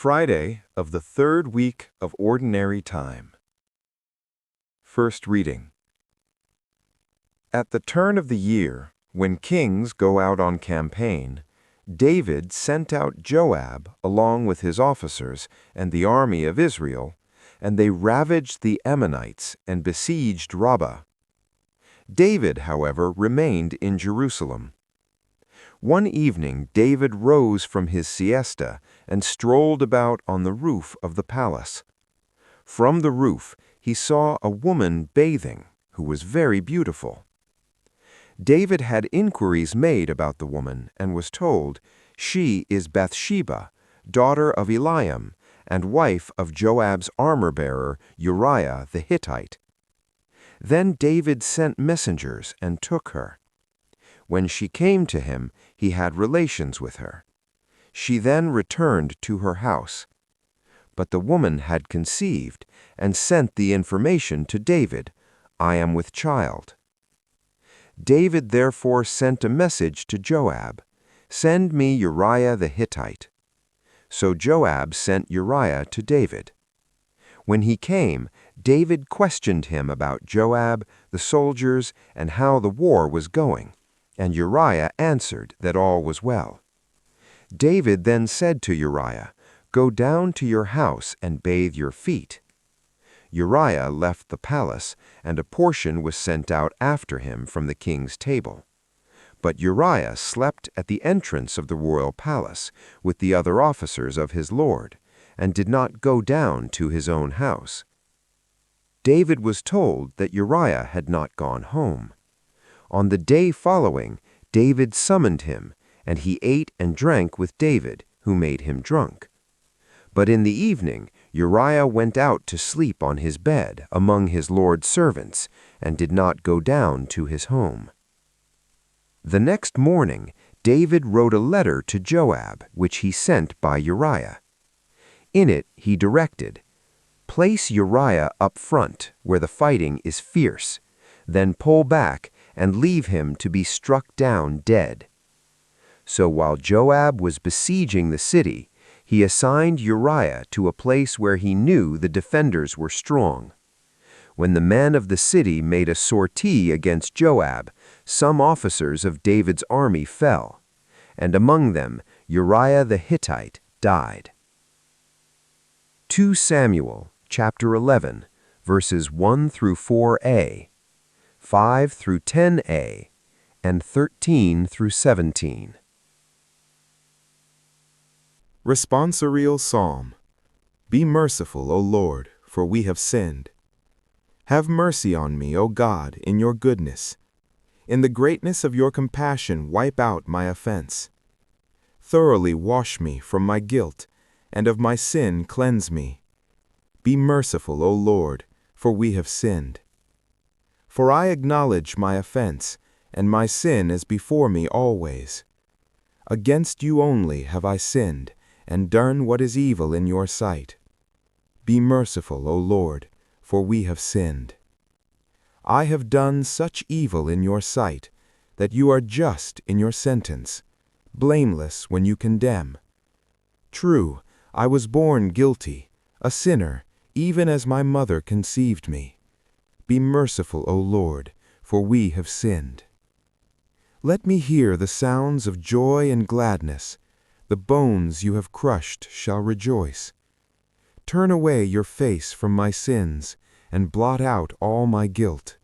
Friday of the third week of Ordinary Time. First reading. At the turn of the year, when kings go out on campaign, David sent out Joab along with his officers and the army of Israel, and they ravaged the Ammonites and besieged Rabbah. David, however, remained in Jerusalem. One evening David rose from his siesta and strolled about on the roof of the palace. From the roof he saw a woman bathing, who was very beautiful. David had inquiries made about the woman and was told, "She is Bathsheba, daughter of Eliam, and wife of Joab's armor-bearer Uriah the Hittite." Then David sent messengers and took her. When she came to him, he had relations with her. She then returned to her house. But the woman had conceived and sent the information to David, "I am with child." David therefore sent a message to Joab, "Send me Uriah the Hittite." So Joab sent Uriah to David. When he came, David questioned him about Joab, the soldiers, and how the war was going, and Uriah answered that all was well. David then said to Uriah, "Go down to your house and bathe your feet." Uriah left the palace, and a portion was sent out after him from the king's table. But Uriah slept at the entrance of the royal palace with the other officers of his lord, and did not go down to his own house. David was told that Uriah had not gone home. On the day following, David summoned him, and he ate and drank with David, who made him drunk. But in the evening Uriah went out to sleep on his bed among his lord's servants, and did not go down to his home. The next morning David wrote a letter to Joab, which he sent by Uriah. In it he directed, "Place Uriah up front, where the fighting is fierce, then pull back and leave him to be struck down dead." So while Joab was besieging the city, he assigned Uriah to a place where he knew the defenders were strong. When the men of the city made a sortie against Joab, some officers of David's army fell, and among them Uriah the Hittite died. 2 Samuel chapter 11, verses 1 through 4a, 5 through 10a, and 13 through 17. Responsorial Psalm. Be merciful, O Lord, for we have sinned. Have mercy on me, O God, in your goodness. In the greatness of your compassion wipe out my offense. Thoroughly wash me from my guilt, and of my sin cleanse me. Be merciful, O Lord, for we have sinned. For I acknowledge my offense, and my sin is before me always. Against you only have I sinned, and done what is evil in your sight. Be merciful, O Lord, for we have sinned. I have done such evil in your sight, that you are just in your sentence, blameless when you condemn. True, I was born guilty, a sinner, even as my mother conceived me. Be merciful, O Lord, for we have sinned. Let me hear the sounds of joy and gladness. The bones you have crushed shall rejoice. Turn away your face from my sins, and blot out all my guilt.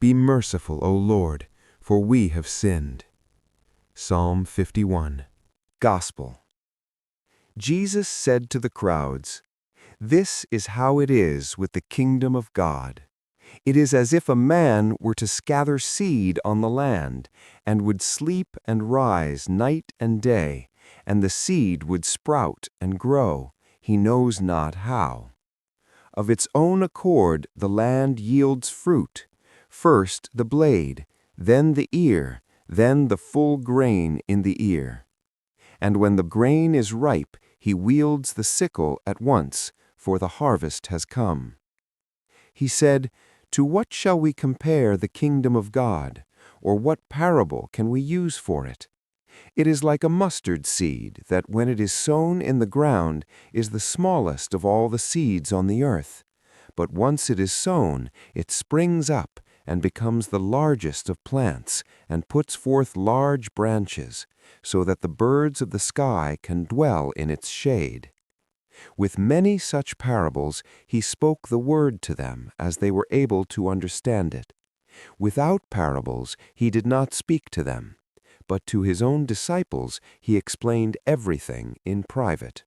Be merciful, O Lord, for we have sinned. Psalm 51. Gospel. Jesus said to the crowds, "This is how it is with the kingdom of God. It is as if a man were to scatter seed on the land, and would sleep and rise night and day, and the seed would sprout and grow, he knows not how. Of its own accord the land yields fruit, first the blade, then the ear, then the full grain in the ear. And when the grain is ripe, he wields the sickle at once, for the harvest has come." He said, "To what shall we compare the kingdom of God? Or what parable can we use for it? It is like a mustard seed that when it is sown in the ground is the smallest of all the seeds on the earth. But once it is sown, it springs up and becomes the largest of plants and puts forth large branches, so that the birds of the sky can dwell in its shade. With many such parables he spoke the word to them as they were able to understand it. Without parables he did not speak to them, but to his own disciples he explained everything in private.